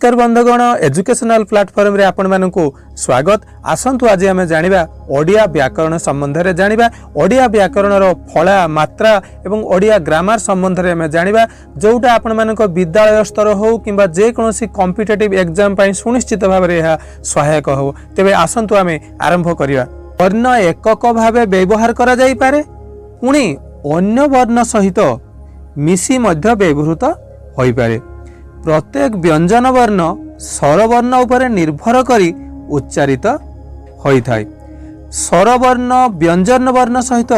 नमस्कार बंधुगण educational platform रे आपण मानकु स्वागत। आसंतु आज आम जानिबा ओडिया व्याकरण संबंध रे जानिबा ओडिया व्याकरण रो फला मात्रा एवं ओडिया ग्रामर संबंध रे आम जानिबा जोटा आपण मानको विद्यालय स्तर हो किंबा जे कोनोसी कॉम्पिटिटिव एग्जाम पई सुनिश्चित भाव रे यह सहायक हो। तेबे आसंतु आम आरंभ करिवा। वर्ण एकक भावे व्यवहार करा जाई पारे पुणी अन्य वर्ण सहित मिसी मध्य व्यवहृत होई पारे। प्रत्येक व्यंजन वर्ण स्वर वर्ण उपरे निर्भर करी उच्चारित होई थाए। स्वर वर्ण व्यंजन वर्ण सहित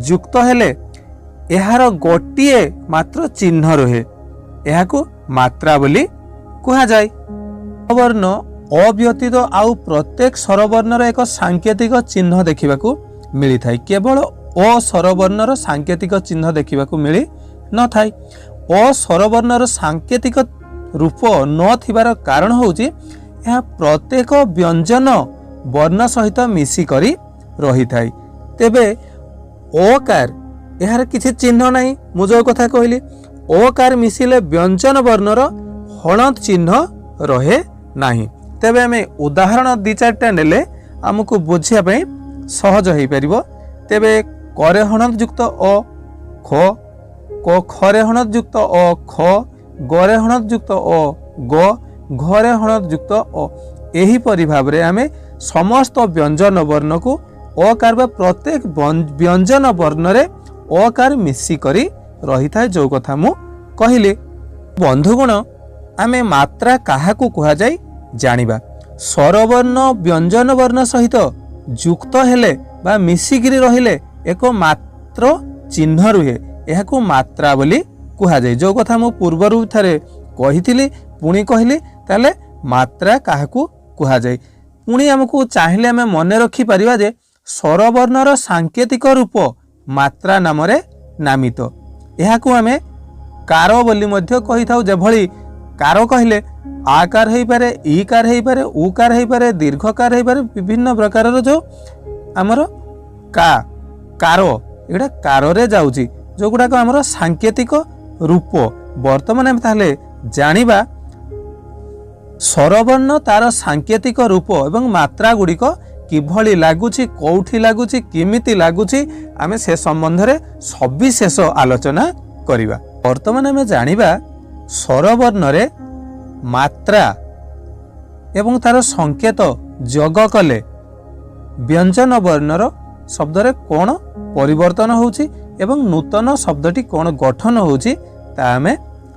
युक्त हेले एहार गोटिए मात्र चिन्ह रहे, एहाकु मात्रा बोली कुहा जाय। वर्ण अव्यतीत आउ प्रत्येक स्वर वर्णर एक सांकेतिक चिन्ह देखिबाकू मिली थाए। केवल अ स्वर वर्णर सांकेतिक चिन्ह देखिबाकू मिली न थाए। अ स्वर वर्णर सांकेतिक रूप न थिबार कारण होउची यह प्रत्येक व्यंजन वर्ण सहित मिसी करी रही थाए। तेबे ओकार यार किछि चिन्ह नहीं, मु जो कथा कहली ओकार मिसिले व्यंजन वर्णर हणत चिन्ह रहे नाही। तेबे हमें उदाहरण दि चारटा नेले हमकु बुझिया पई सहज होई परिबो। तेबे करे हणत युक्त अ ख, को खरे हणत युक्त अ ख, गरे हणत युक्त अ ग, घरे हणत युक्त अ। एही परि भाव रे आमे समस्त व्यंजन वर्ण को अकार बा प्रत्येक व्यंजन वर्ण रे अकार मिसी करी रही थाए। जो कथा मु कहिले बंधुगण आमे मात्रा काहाकू कुहा जाय जानिबा। स्वर वर्ण व्यंजन वर्ण सहित युक्त हेले बा मिसिकिरी रहिले एक मात्र चिन्ह रुहे, एहाकू मात्रा बोली कुहा जाय। जो कथा मु पूर्वरु थारे कहिथिली पुणी कहली ताले मात्रा काहाकू कुहा जाय। पुणी हमकू चाहिले हमें मन रखी परिबा जे स्वर वर्णर सांकेतिक रूप मात्रा नाम रे नामित। एहाकू हमें कार बोली मध्य कहि थाउ। जे भली कार कहिले आकार हेई पारे, ईकार हेई पारे, उकार हेई पारे, दीर्घकार हेई पारे, विभिन्न प्रकार जो हमर का कारो एटा कार रे जाउची, जो गुडा को हमर सांकेतिक रूप। वर्तमान ताहले जानिबा स्वरवर्ण तार सांकेतिक रूप एवं मात्रा गुड़िक किभली लागुची, कौठी लागुची, किमिति लागुची, आमे से संबंध रे सविशेष आलोचना करिबा। वर्तमान आमे जानिबा स्वरवर्ण रे मात्रा एवं तार संकेत जग कले व्यंजन वर्णर शब्द रे कोन परिवर्तन होउची एवं नूतन शब्दटी कोन गठन होउची ता आमे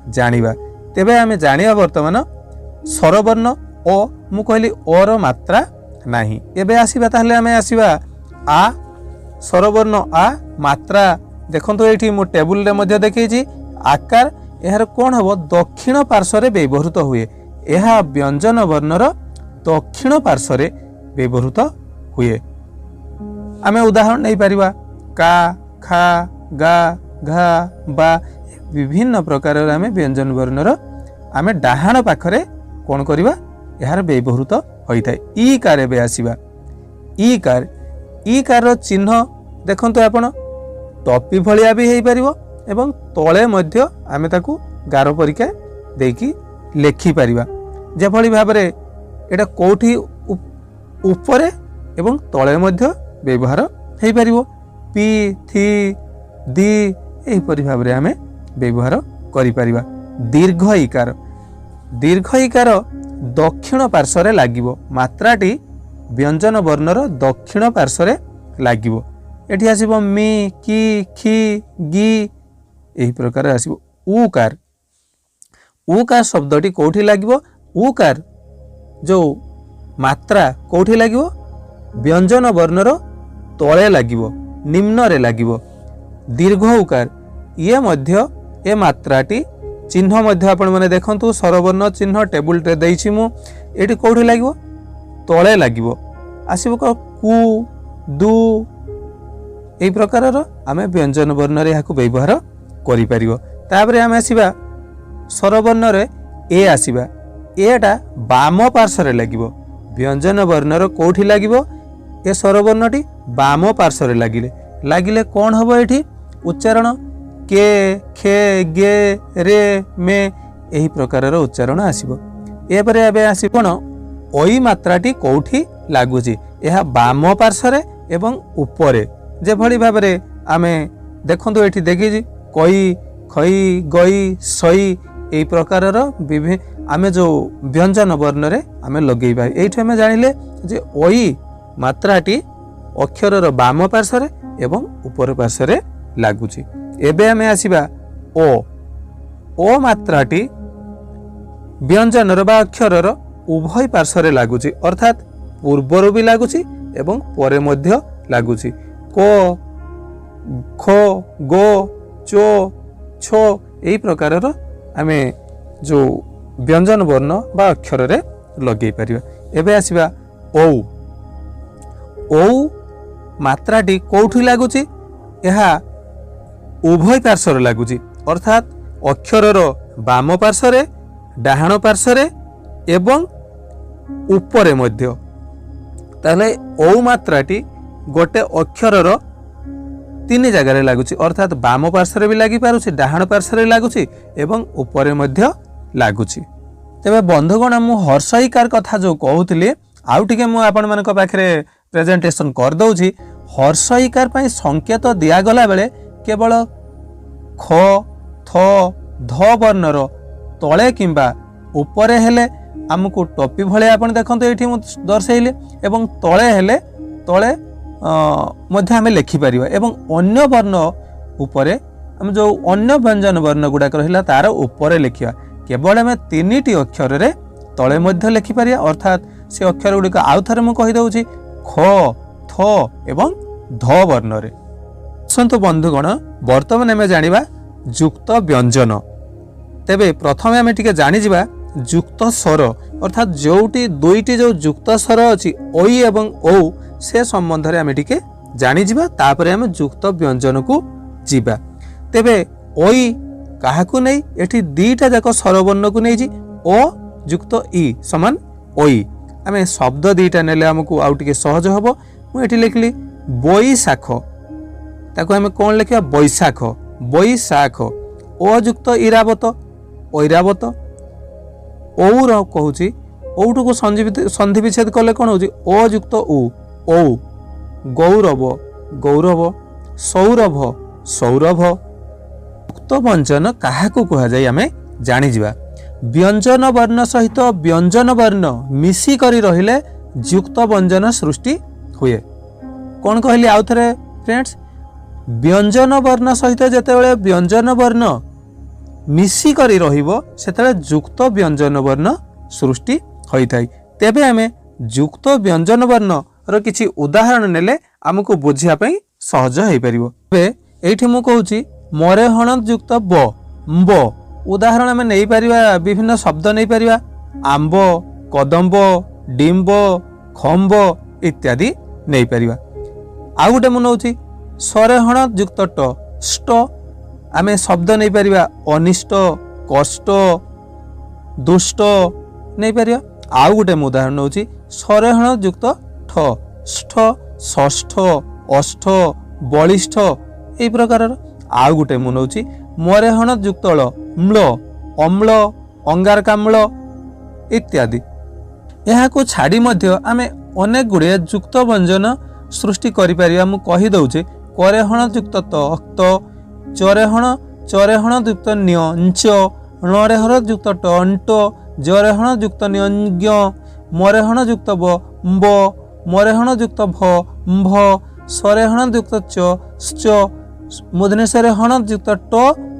जानिबा। तेबे आमे जानिबा वर्तमान स्वरवर्ण ओ मु कहली ओ रो मात्रा नाही। एबे आसीबा ताहले आमे आसीबा आ स्वरवर्ण आ मात्रा। देखंतु एठी मु टेबुल रे मध्ये देखैछि आकार एहार कोन हबो दक्षिण पार्श्व रे व्यवहृत हुए। एहा व्यंजन वर्णर दक्षिण पार्श्व रे व्यवहृत हुए। आमे उदाहरण नै परिबा का, खा, गा, घा, बा, विभिन्न प्रकार आमे व्यंजन वर्णर आमे डाहाण पाखरे कोन करिबा यार व्यवहृत होई थाए। ई कार एबे आसीबा ई कार रो चिन्ह देखंतु आपण टपी भलिया भी हेई परिबो एवं तळे मध्य आमे ताकू गारो परिका देकी लेखि परिबा। जे भली भाबरे एटा कोठी ऊपरे एवं तळे मध्य व्यवहार हेई परिबो। पी, थी, दी एही परि भाबरे आमे व्यवहार करि परिबा। दीर्घ इकार दक्षिण पार्श्व रे लागिबो। मात्राटी व्यंजन वर्णर दक्षिण पार्श्व रे लागिबो। एठी आसीबो मी, की, खी, गी एही प्रकार आसीबो। उकार शब्दटी कोठी लागिबो? उकार जो मात्रा कोठी लागिबो? व्यंजन वर्णर तळे लागिबो, निम्न रे लागिबो। दीर्घ उकार ये मध्य ए मात्राटी चिन्ह मध्य आपण माने देखंतु स्वरवर्ण चिन्ह टेबुल रे देइछि मु। एठी कोठी लागिबो? तळे लागिबो। आसीबो कु, दु एई प्रकारर आमे व्यंजन वर्ण रे याकू व्यवहार करि परिबो। ताबरे आमे आसीबा स्वरवर्ण रे ए आसीबा। एटा बाम पार्श्व रे लागिबो। व्यंजन वर्णर कोठी लागिबो? ए स्वरवर्णटी बाम पार्श्व रे लागिले कोन हबो एठी उच्चारण? के, खे, गे, रे, मे एही प्रकारर उच्चारण आसीबो। एपरे एबे आसी कोन ओई मात्राटी कोठी लागुची यह बाम पार्श्व एवं उपरे जे भली भाबरे आमे देखंतु एठी देखिजी कई खई गई सई एई प्रकारर विभिन्न आमे जो व्यंजन वर्ण रे आमे लगेइबा एठी आमे जानिले जे ओई मात्राटी अक्षरर बाम पार्श्व एवं उपर पार्श्व रे लागुची। एबे आमे आसीबा ओ मात्राटी व्यंजनर बा अक्षरर उभय पार्श्व रे लागुची अर्थात पूर्वर भी लागुची एवं परे मध्य लागुची को खो गो चो छो एई प्रकारर आमे जो व्यंजन वर्ण बा अक्षर रे लगेई परिबा। एबे आसीबा ओ मात्राटी कोठी लागुची यह उभय पार्श्व रे लागुची अर्थात अक्षरर बाम पार्श्व रे डाहाण पार्श्व रे एवं उपरे मध्य ताले ओ मात्राटी गोटे अक्षरर तीन जगह लगुच अर्थात बाम पार्श्व भी लगी पारुछि डाहाण पार्श्व लगुच एवं उपरे मध्य लगुच। तेबे बंधुगण मु हर्षईकार कथा जो कहूली आउ टिके मु आपण मानक पाखरे प्रेजेंटेशन कर दउछि। हर्षईकार पई संकेत दिया गला बेले केवल ख थ ध वर्णर तले किंबा उपरे हेले आमको टोपी भले आपण देखंतु एठी मु दर्शाइले एवं तले हेले तले मध्य आमे लिखि परिबा एवं अन्य वर्ण उपरे हम जो अन्य व्यंजन वर्ण गुडा रहिला तार उपरे लिखिबा केवल आमे तीनिटी अक्षर रे तले मध्य लिखि परिया अर्थात से अक्षर गुडी आउ थरे मु कहि दउछि ख थ एवं ध वर्ण रे। सन्तु बंधुगण वर्तमान आमे जानिबा युक्त व्यंजन। तेबे प्रथमे आमे टिके जानि जिबा युक्त स्वर अर्थात जोटी दुईटी जो युक्त स्वर अछि ओई एवं औ से संबंध रे आमे टिके जानि जिबा तापरे आमे युक्त व्यंजन को जिबा। तेबे ओई काहाकू नै एठी दीटा जाक स्वर वर्ण को नै जी ओ युक्त ई समान ओई आमे शब्द दीटा नेले हमकु आउ टिके सहज हबो। मु एठी लिखली बैशाख ताको आमे कोन लिखिया बैशाख बैशाख ओ युक्त इरावत ऐरावत और कहूँ औटू को संधि विच्छेद कले कौन हो ओ युक्त औ गौरव गौरव सौरभ सौरभ। युक्त व्यंजन क्या कह जाए आमे जानी जिबा व्यंजन वर्ण सहित व्यंजन वर्ण मिसी करी रहिले युक्त व्यंजन सृष्टि हुए। कौन कहली आउ थरे फ्रेंड्स व्यंजन वर्ण सहित जेतेबेले व्यंजन वर्ण मिसी करी रहिबो सेतेबेले युक्त व्यंजन वर्ण सृष्टि होई थाई। तेबे आमे युक्त व्यंजन वर्ण रो किछि उदाहरण नेले हमकु बुझिया पई सहज होई परिबो। बे एठी मु कहूची मरे हण युक्त ब उदाहरण आमे नै परिबा विभिन्न शब्द नै परिबा आंब कदम्ब डिम्ब खम्ब इत्यादि नै परिबा। आ गुटे मु नउची सरे हण युक्त ट स्ट आमे शब्द नै परिबा अनिष्ट कष्ट दुष्ट नै परिबा। आउ गुटे मु उदाहरण नउची सरे हण युक्त ठ ष्ठ षष्ठ अष्ठ बलिष्ठ एई प्रकार। आउ गुटे मु नउची मरे हण युक्त ळ म्ल अम्ल अंगारकाम्ल इत्यादि। यहाँ को छाड़ी मध्य आमे अनेक गुड़े युक्त व्यंजन सृष्टि करि परिबा। मु कहि दउचे करे हण युक्त त अक्त चरे हण युक्त न्य ञ णरे हण युक्त ट अंट जरे हण युक्त न्य मरे हण युक्त ब मरे हण युक्त भ सरे हण युक्त च मूर्धन्य हण युक्त ट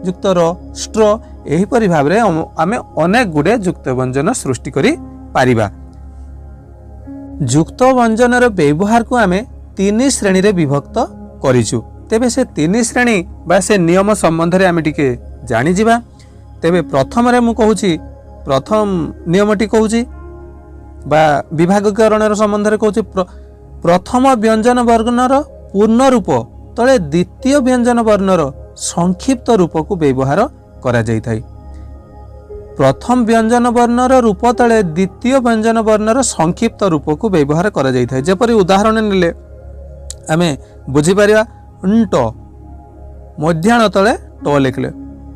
युक्त र स्ट्र। एही परि भाबरे आमे अनेक गुडे युक्त व्यंजन सृष्टि करि पारिबा। युक्त व्यंजनर व्यवहार को आमे तीन श्रेणी रे विभक्त करिछु। तेबे से तीन श्रेणी बा से नियम संबंध रे आमे टिके जानि जिबा। तेबे प्रथम रे मु कहूची प्रथम नियमटी कहूची बा विभागीकरणर संबंध रे कहूची प्रथम व्यंजन वर्णर पूर्ण रूप तले द्वितीय व्यंजन वर्णर संक्षिप्त रूप को व्यवहार करा जाई थाई। प्रथम व्यंजन वर्णर रूप तले द्वितीय व्यंजन वर्णर संक्षिप्त रूप को व्यवहार करा जाई थाई। जेपरि उदाहरण नेले आमे बुझी परिबा ंट मध्याह्न तले ट लिखले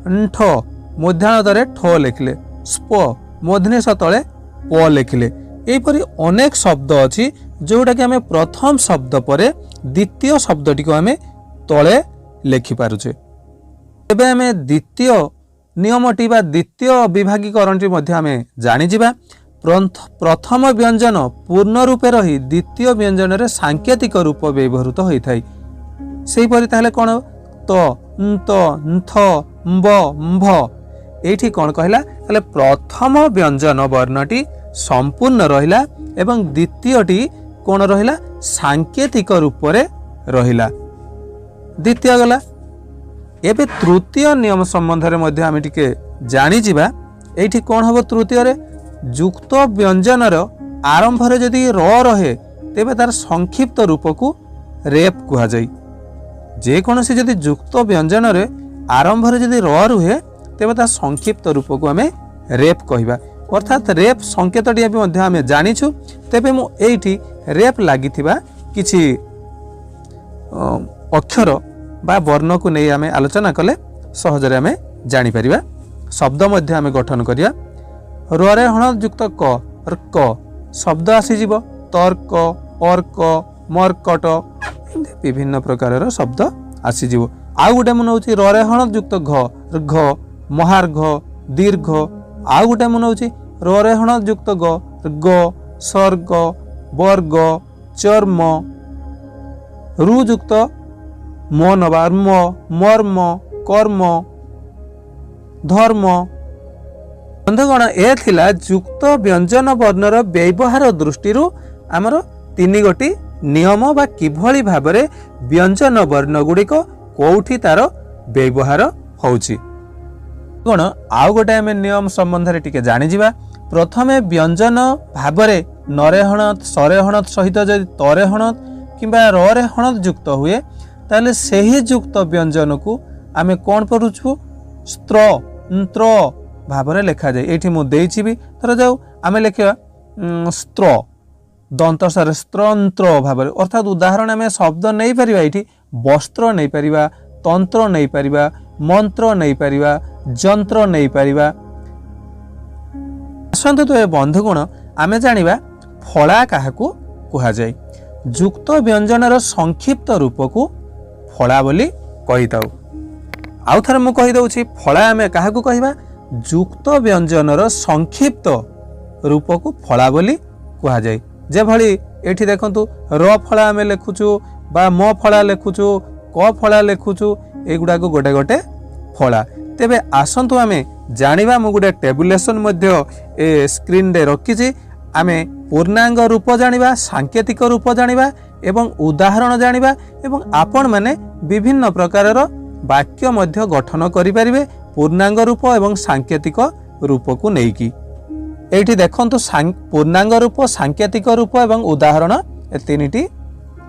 ंठ मध्याह्न तले ठ लिखले स्प मूर्धन्य तले प लिखिले एपरि अनेक शब्द अछि जोटा कि आमे प्रथम शब्द परे द्वितीय शब्दटी को आमे तले लिखि पारुछे। एबे आमे द्वितीय नियमटी बा द्वितीय विभागीकरणटी मध्ये आमे जानि जिबा। प्रथम व्यंजन पूर्ण रूपे रही द्वितीय व्यंजन रे सांकेतिक रूप व्यवहृत होई थाई। सेही परि ताहले कोन त न्त न्थ म्ब म्भ एठी कोन कहला ताहले प्रथम व्यंजन वर्णटी संपूर्ण रहिला एवं द्वितीयटी कोन रहिला सांकेतिक रूप रे रहिला। द्वितीय गला। एबे तृतीय नियम संबंध रे मध्ये आमे टिके जानि जिबा। एठी कोन हबो तृतीय रे युक्त व्यंजन रो आरंभ रे जदि र रहे तेबे तार संक्षिप्त रूप को रेप कुहा जाई। जे कोनोसी जदि युक्त व्यंजन रे आरंभ रे जदि र रुहे तेबे तार संक्षिप्त रूप को आमे रेप कहिबा। अर्थात रेप संकेतटी भी मध्ये आमे जानिछु। तेबे मु एठी रेप लागिथिबा किछि अक्षर बा वर्ण को नहीं आमे आलोचना कले सहजरे आमे जानि परिबा। शब्द मध्ये आमे गठन करिया। रे हण युक्त क शब्द आसी जीव तर्क अर्क मर्कट विभिन्न प्रकार शब्द आसी जीव। आउ गोटे मन होची रे हण युक्त घ महार्घ दीर्घ। आउ गोटे मन होची रे हण युक्त ग सर्ग वर्ग चर्म रु युक्त मन वर्म मर्म कर्म धर्म। बंधुगण ए थिला युक्त व्यंजन वर्णर व्यवहार दृष्टि आमर तीन गोटी नियम बा किभली भाबरे व्यंजन वर्ण गुड़िक कोठी तार व्यवहार होउची। गण आउ गोटे आमे नियम संबंध रे टिके जानि जिबा। प्रथमे व्यंजन भाबरे नरे हणत सरे हणत सहित जदि तरे हणत किंबा रे हणत युक्त हुए ताले सेही युक्त व्यंजन को आमे कोन परुछु स्त्र न्त्र भाबरे लेखा जाय। एठी मु देइछि भी थर जाऊ आमे लेखिबा स्त्र दंत सर स्त्रंत्र भाबरे। अर्थात उदाहरण आमे शब्द नहीं परिबा। एठी वस्त्र नहीं परिबा तंत्र नहीं परिबा मंत्र नहीं परिबा जंत्र नहीं परिबा। आसंतु तो ए बंधुगण आमे जानिबा फला काहाकू कुहा जाय। युक्त व्यंजनर संक्षिप्त रूप को फला बोली कहिताउ। आउ थरे मु कहि दउछि फला आमे काहाकू कहिबा युक्त व्यंजनर संक्षिप्त रूप को फला बोली कुहा जाय। जे भली एठी देखंतु र फला आमे लेखुछु बा म फला लेखुछु क फला लेखुछु एगुडा को गोटे गोटे फला। तेबे आसंतु आमे जानिबा मु गोटे टेबुलेशन मध्ये ए स्क्रीन रे रखिछि। आमे पूर्णांग रूप जानिबा सांकेतिक रूप जानिबा एवं उदाहरण जानिबा एवं आपण माने विभिन्न प्रकारर वाक्य मध्य गठन करि परिबे पूर्णांग रूप एवं सांकेतिक रूप को नेकी। एठी देखंतु पूर्णांग रूप सांकेतिक रूप एवं उदाहरण ए तीनिटी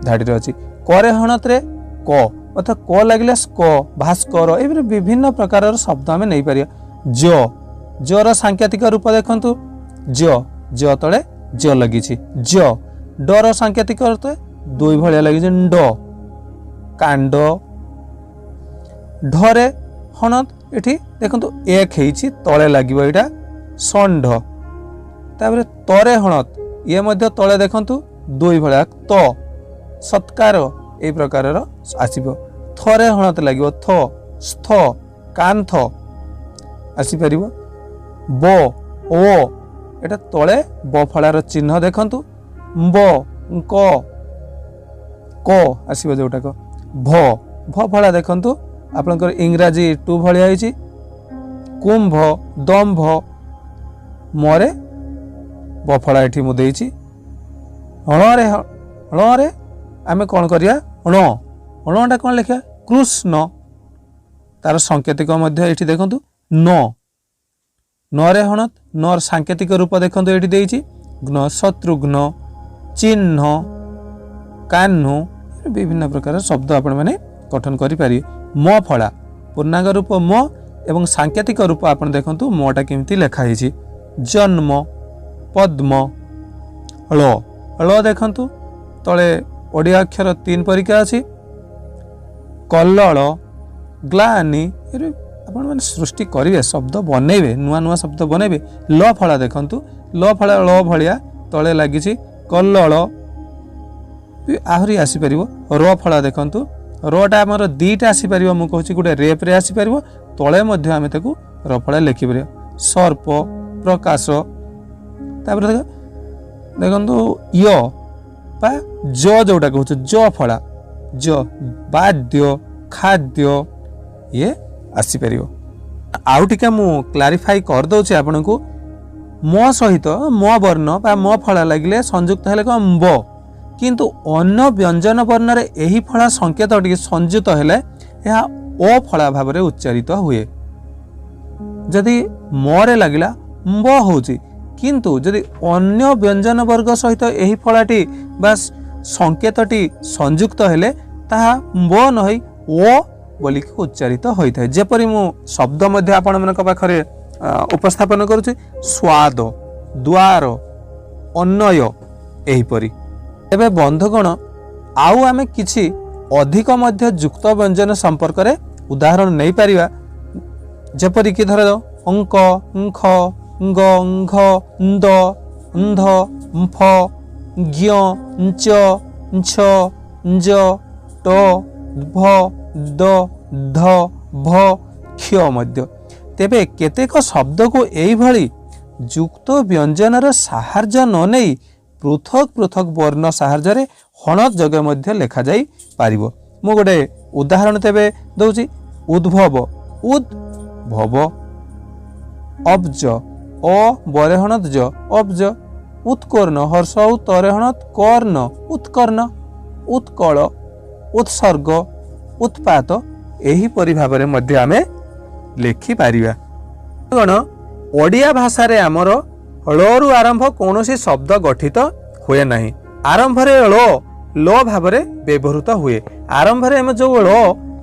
धाडी रे अछि। करे हणत रे क अर्थात क लागिले स्क भास्कर ए विभिन्न प्रकारर शब्द आमे नै परिया। जर सांकेतिक रूप देखंतु ज तळे ज लगिछि। डर सांकेतिक अर्थ दुई भलिया लगिछि ड कांड। ढरे हणत एठी देखंतु एक हेछि तळे लागिबो एटा षंढ। ताबरे तरे हणत ये मध्य तळे देखंतु दुई भलिया त सत्कार ए प्रकारर आसीबो। थरे हणत लागिबो थ स्थ कांथ आसी परिबो। ब ओ एटा तळे ब फळार चिन्ह देखंतु ब क आसीबो जोटा को भ फळा देखंतु आपनकर इंग्राजी टू भलिया आइछि। कुंभ दंभ मरे बफला एठी मु देइछि। हणरे आमे कोन करिया हणटा कोन लेखिया कृष्ण तार सांकेतिक मध्य एठी देखंतु नरे हणत नर सांकेतिक रूप देखंतु एठी देइछि घ्न शत्रुघ्न चिन्ह कान्हु विभिन्न प्रकार शब्द आपण माने गठन करि पारि। म फला पूर्णांग रूप म एवं सांकेतिक रूप आपण देखंतु मोटा केमती लेखा हिछि जन्म पद्म ळ देखंतु तळे ओडिया अक्षर 3 परिका अछि। कल्लळ ग्लानि आपण मैंने सृष्टि करेंगे शब्द बनइबे नुआ नुआ शब्द बनइबे ल फला देखंतु ल फला ल भलिया तले लागिछि कल्लल आहरी आसी परिबो र फला देखंतु रटा आमर दीटा आसी परिबो मु कहूछि गुटे रेप रे आसी परिबो तळे मध्ये आमे ताकू र फला लिखि परिबो सर्प प्रकाश तापर देखंतु य बा ज जोटा कहूछ ज फला ज बाद्य खाद्य ये आसी परिबो आउ टिका मु क्लारिफाई कर दउछि आपन को म सहित म वर्ण बा म फला लागिले संयुक्त हेले क ब किंतु अन्य व्यंजन वर्ण रे एही फला संकेत टिके संयुक्त हेले या ओ फला भाव रे उच्चारित हुए जदि म रे लागिला ब होउछि किंतु जदि अन्य व्यंजन वर्ग सहित एही फलाटी बा संकेतटी संयुक्त हेले ताहा ब नहई ओ बोली उच्चारित होता है जेपरी मु शब्द मध्य आपण मनक पाखरे उपस्थापन करूछि स्वाद द्वार अन्नय एहीपरी एबे बंधुगण आउ आमे किछि अधिक मध्य युक्त व्यंजन संपर्क रे उदाहरण नै परिबा जेपरी कि धर अंक अंख ग अंघ न्द अन्ध म्फ ज्ञ ञ ञ ञ ट भ द ध भ क्ष मध्य तेबे केतेक शब्द को एई भली युक्त व्यंजनर साहाय्य न नै पृथक पृथक वर्ण साहाय्य हणत जगह मध्य लेखा जाई पारिबो मु गोटे उदाहरण तेबे दउची उद्भव उद्भव अब्ज अ बरेहणत ज अब्ज उत्कर्ण हर्ष तरेहणत कर्ण उत्कर्ण उत्कल उत्सर्ग उत्पात एही परि भाबरे मध्य आमे लेखि पारिबा गण ओडिया भाषा रे हमर ळ रु आरंभ कोनोसी शब्द गठित हुए नाही आरंभ रे ळ भाबरे व्यवहृत हुए आरंभ रे हम जो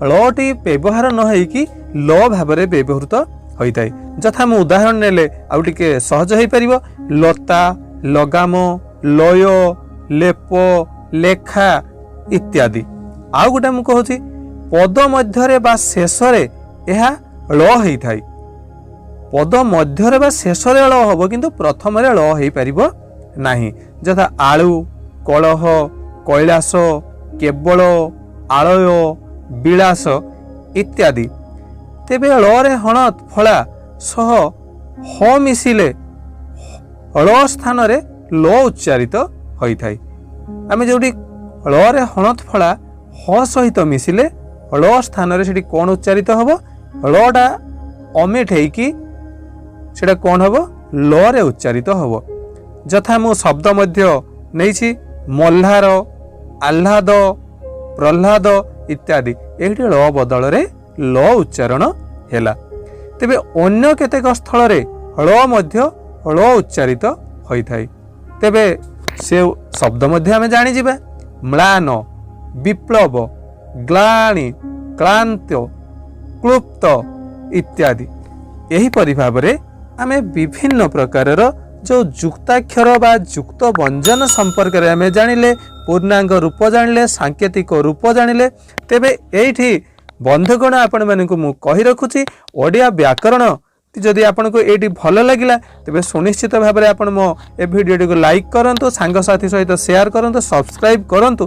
ळटी व्यवहार न होई कि ल भाबरे व्यवहृत होइताय जथा मु उदाहरण नेले आउ टिके सहज होई परिबो लता लगाम लय लेप लेखा इत्यादि आउ गोटे मु कहूछि पद मध्यरे बा शेषरे एहा ळ हेइथाय पद मध्यरे बा शेषरे ळ हबो किंतु प्रथम रे ळ हेइ परिबो नाही जथा आळु कलह कैलास केवल आलय विलास इत्यादि तेबे ळ रे हणत फला सह ह मिसिले ळ स्थान रे ल उच्चारित होइथाय आमे जोडी ळ रे हणत फला ह सहित मिसिले ळ स्थान रे सेठी कोन उच्चारित हबो ळटा अमिट हेकी सेटा कोन हबो ल रे उच्चारित हबो जथा मु शब्द मध्य नेछि मल्हार आह्लाद प्रह्लाद इत्यादि एठी ळ बदल रे ल उच्चारण हेला तेबे अन्य केतेक स्थल रे ळ मध्य ळ उच्चारित होइथाय तेबे से शब्द मध्य हमें जानि जिबा म्लान विप्लव ग्लानि क्लांत क्लुप्त इत्यादि एही परि भाबरे आमे विभिन्न प्रकारर जो युक्ताक्षर बा युक्त व्यंजन संपर्क रे आमे जानिले पूर्णांग रूप जानिले सांकेतिक रूप जानिले तेबे एठी बंधुगण आपण मानकु मु कहि रखुची ओडिया व्याकरण जदि आपन को एटी भल लागिला तेबे सुनिश्चित भाबरे आपण मो ए वीडियो को लाइक करंतु सांग साथी सहित शेयर करंतु सब्सक्राइब करंतु।